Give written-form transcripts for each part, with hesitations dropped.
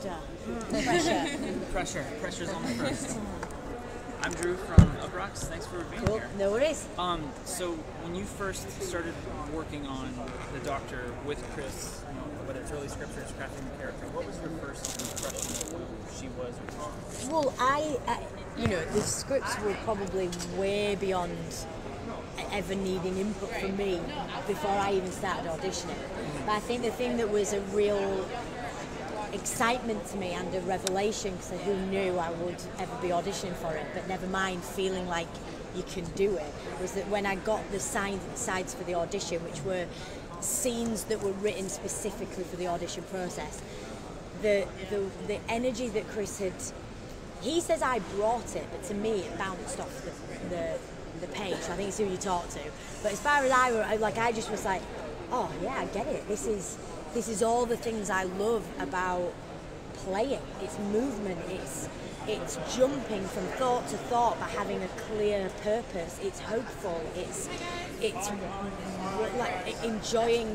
harder. Pressure's on the first. I'm Drew from Uprocks. Thanks for being here. No worries. So when you first started working on the Doctor with Chris, whether it's early scripts or crafting the character, what was your first impression of who she was? Well, the scripts were probably way beyond ever needing input from me before I even started auditioning. But I think the thing that was a real excitement to me and a revelation, because who knew I would ever be auditioning for it, but never mind feeling like you can do it, was that when I got the sides for the audition, which were scenes that were written specifically for the audition process, the energy that Chris had, he says I brought it, but to me it bounced off the page. I think it's who you talk to. But as far as I just was like, oh yeah, I get it. This is all the things I love about playing. It's movement, it's jumping from thought to thought but having a clear purpose. It's hopeful, it's like enjoying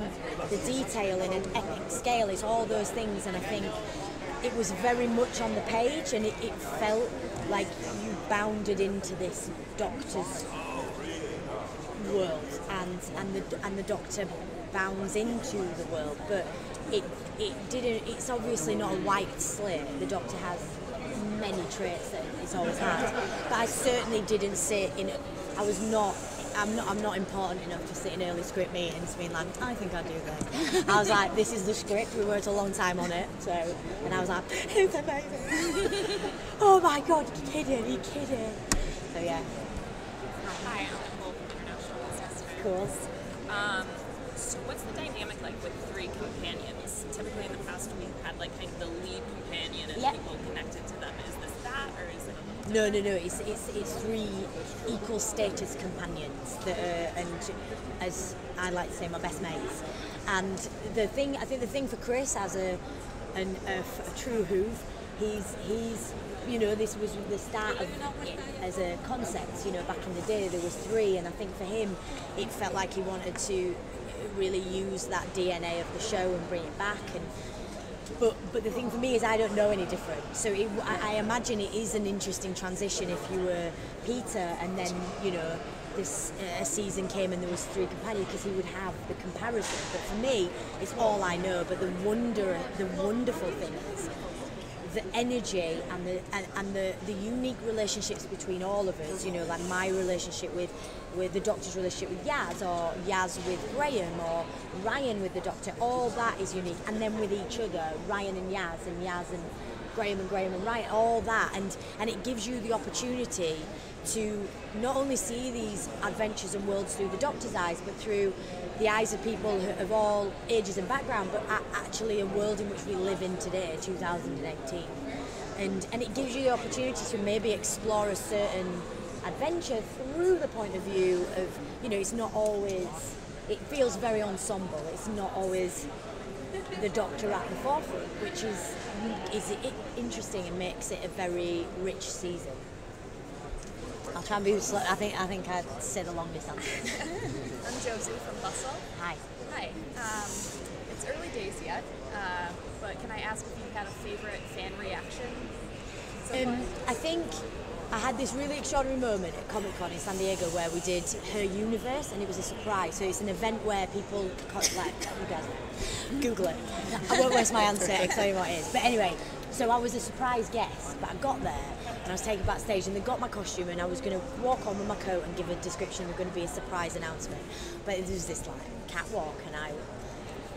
the detail in an epic scale. It's all those things, and I think it was very much on the page, and it felt like you bounded into this Doctor's world, and the Doctor bounds into the world, but it didn't. It's obviously not a white slate. The Doctor has many traits that it's always had, but I certainly didn't sit in. I'm not important enough to sit in early script meetings being like, I think I do that. I was like, this is the script, we worked a long time on it, and I was like, it's amazing. Oh my god, you kidding. So yeah. Hi, I'm Nicole from International Business. Cool. So what's the dynamic like with three companions? Typically in the past we've had like kind of the lead companion and people connected to them. Is this that, or is it? No. It's three equal status companions that are, and as I like to say, my best mates. And I think the thing for Chris as a true Who've, he's this was the start of it as a concept. Back in the day there was three, and I think for him it felt like he wanted to really use that DNA of the show and bring it back. But the thing for me is I don't know any different. So I imagine it is an interesting transition if you were Peter and then this season came and there was three companions, because he would have the comparison. But for me, it's all I know. But the wonderful thing is the energy and the unique relationships between all of us. Like my relationship with the Doctor's relationship with Yaz, or Yaz with Graham, or Ryan with the Doctor. All that is unique. And then with each other, Ryan and Yaz and Graham and Ryan. All that, and it gives you the opportunity to not only see these adventures and worlds through the Doctor's eyes, but through the eyes of people of all ages and background, but actually a world in which we live in today, 2018. And it gives you the opportunity to maybe explore a certain adventure through the point of view of, it's not always, it feels very ensemble. It's not always the Doctor at the forefront, which is interesting and makes it a very rich season. I'll try and be slow. I think I'd say the longest answer. I'm Josie from Bustle. Hi. Hi. It's early days yet, but can I ask if you had a favorite fan reaction so far? I think I had this really extraordinary moment at Comic-Con in San Diego where we did Her Universe, and it was a surprise. So it's an event where people, you guys Google it. I won't waste my answer, I'll tell you what it is. But anyway, so I was a surprise guest, but I got there and I was taken backstage and they got my costume and I was going to walk on with my coat and give a description. There was going to be a surprise announcement. But it was this catwalk, and I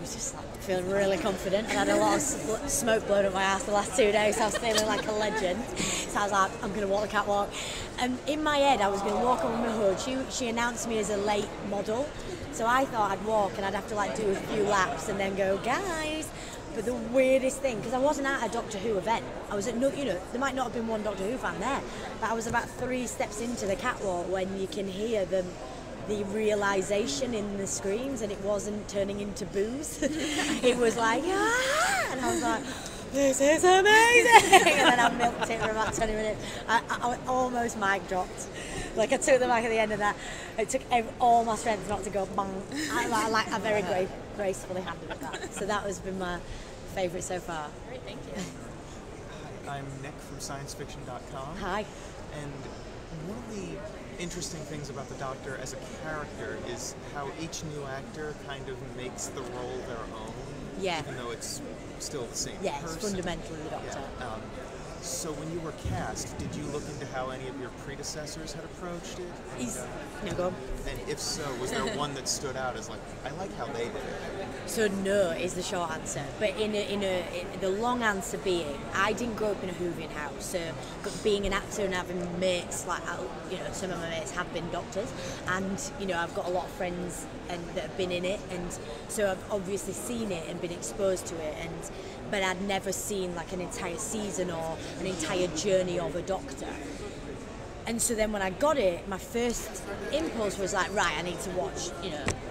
was just feeling really confident, and I had a lot of smoke blown up my ass the last 2 days, so I was feeling like a legend. So I was like, I'm going to walk the catwalk. And in my head, I was going to walk on with my hood. She announced me as a late model, so I thought I'd walk and I'd have to do a few laps and then go, guys. But the weirdest thing, because I wasn't at a Doctor Who event, I was at there might not have been one Doctor Who fan there, but I was about 3 steps into the catwalk when you can hear the realisation in the screams, and it wasn't turning into boos. It was like, ah! And I was like, this is amazing! And then I milked it for about 20 minutes. I almost mic dropped. I took the mic at the end of that. It took all my strength not to go bang. I very gracefully handled that. So that has been my favourite so far. Great, thank you. I'm Nick from sciencefiction.com. Hi. And one of the interesting things about the Doctor as a character is how each new actor kind of makes the role their own. Yeah. Even though it's still the same Yeah, person. it's fundamentally the Doctor. Yeah. So when you were cast, did you look into how any of your predecessors had approached it? No, go on. And if so, was there one that stood out as like, I like how they did it? So no is the short answer, but in the long answer being, I didn't grow up in a Whovian house. So being an actor and having mates, like some of my mates have been doctors, and I've got a lot of friends that have been in it, and so I've obviously seen it and been exposed to it, but I'd never seen like an entire season or an entire journey of a Doctor. And so then when I got it, my first impulse was like, right, I need to watch,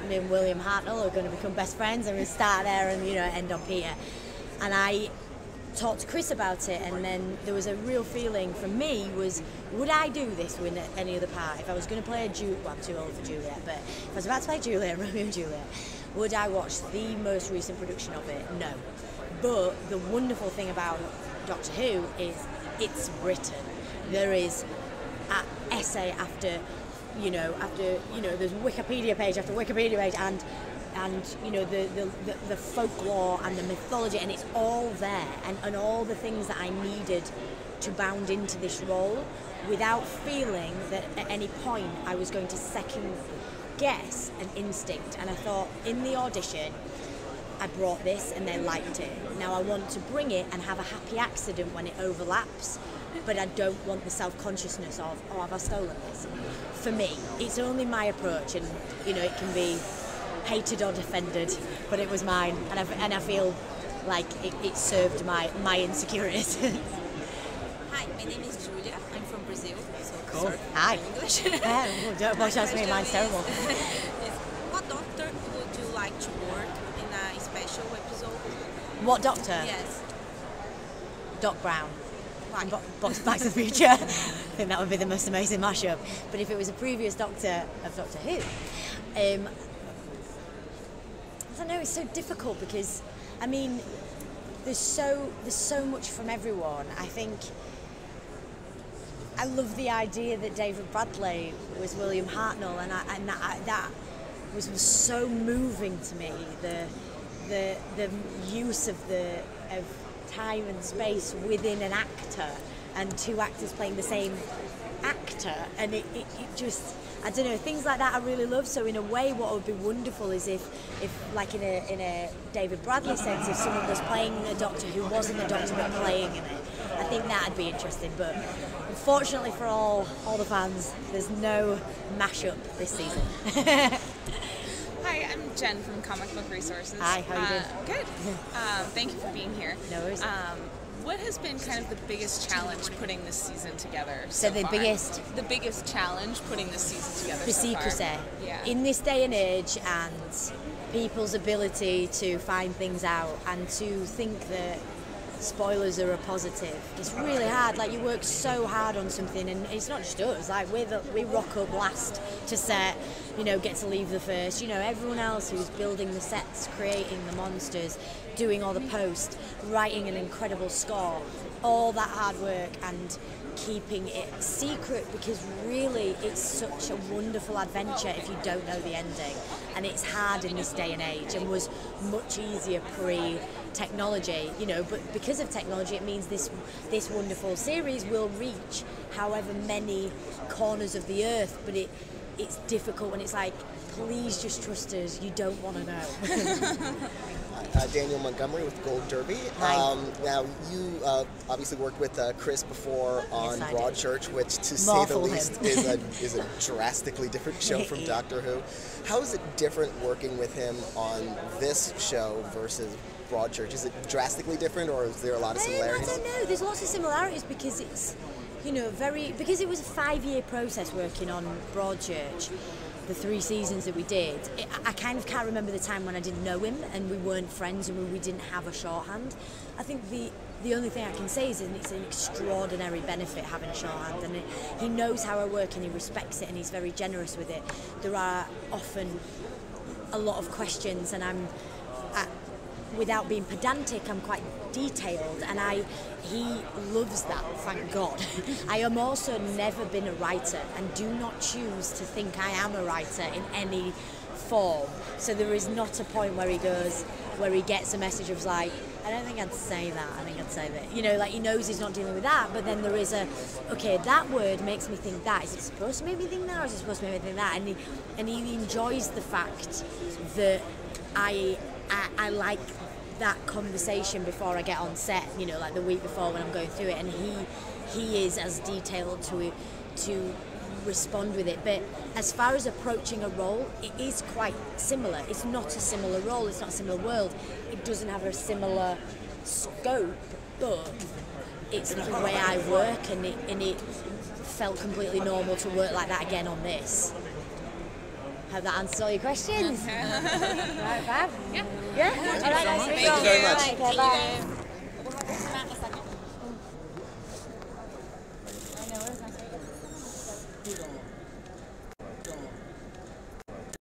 me and William Hartnell are going to become best friends, and we start there and, end up here. And I talked to Chris about it, and then there was a real feeling from me was, would I do this with any other part? If I was going to play I'm too old for Juliet, but if I was about to play Juliet, Romeo and Juliet, would I watch the most recent production of it? No. But the wonderful thing about Doctor Who is it's written. There is essay after there's Wikipedia page after Wikipedia page, and the folklore and the mythology, and it's all there, and all the things that I needed to bound into this role without feeling that at any point I was going to second guess an instinct. And I thought, in the audition, I brought this and they liked it. Now I want to bring it and have a happy accident when it overlaps, but I don't want the self-consciousness of, oh, have I stolen this? For me, it's only my approach, and it can be hated or defended, but it was mine, and I feel like it served my insecurities. Hi, my name is Julia. I'm from Brazil. So Cool. sorry Hi. English. Don't apologize to me, mine's terrible. What Doctor would you like to work in a special episode? What Doctor? Yes. Doc Brown. Why? Back to the Future. I think that would be the most amazing mashup. But if it was a previous Doctor of Doctor Who, I don't know. It's so difficult because, there's so much from everyone. I think I love the idea that David Bradley was William Hartnell, and that was so moving to me. The use of time and space within an actor, and two actors playing the same actor, and it just, I don't know, things like that I really love. So in a way, what would be wonderful is if like in a David Bradley sense, if someone was playing a Doctor who wasn't the Doctor but playing in it, I think that'd be interesting. But unfortunately for all the fans, there's no mashup this season. Hi, I'm Jen from Comic Book Resources. Hi, how are you doing? Good. Thank you for being here. No worries. What has been kind of the biggest challenge putting this season together So the far? The biggest challenge putting this season together The so secrecy. far. Yeah. In this day and age, and people's ability to find things out and to think that spoilers are a positive, it's really hard. Like, you work so hard on something, and it's not just us. Like, we rock up last to set, get to leave the first. Everyone else who's building the sets, creating the monsters, doing all the post, writing an incredible score, all that hard work, and keeping it secret, because really it's such a wonderful adventure if you don't know the ending, and it's hard in this day and age, and was much easier pre-technology, but because of technology it means this wonderful series will reach however many corners of the earth, but it's difficult when it's like, please just trust us, you don't want to know. Daniel Montgomery with Gold Derby. Hi. Now, you obviously worked with Chris before on Yes, I Broadchurch, which, to say the Marvel least, is a drastically different show from Doctor Who. How is it different working with him on this show versus Broadchurch? Is it drastically different, or is there a lot of similarities? I don't know. There's lots of similarities because it's, because it was a 5-year process working on Broadchurch. The 3 seasons that we did, I kind of can't remember the time when I didn't know him and we weren't friends and we didn't have a shorthand. I think the only thing I can say is it's an extraordinary benefit having a shorthand, and he knows how I work and he respects it and he's very generous with it. There are often a lot of questions, and without being pedantic, I'm quite detailed, and he loves that, thank God. I am also never been a writer and do not choose to think I am a writer in any form. So there is not a point where he gets a message of like, I don't think I'd say that, I think I'd say that. You know, like he knows he's not dealing with that, but then there is okay, that word makes me think that. Is it supposed to make me think that, or is it supposed to make me think that? And he enjoys the fact that I like that conversation before I get on set, you know, like the week before when I'm going through it, and he is as detailed to respond with it. But as far as approaching a role, it is quite similar. It's not a similar role, it's not a similar world, it doesn't have a similar scope, but it's the way I work, and it felt completely normal to work like that again on this. Have that answered all your questions? Right, Fab? Yeah. All right, nice to meet you. Thank you very much. Right, okay, bye.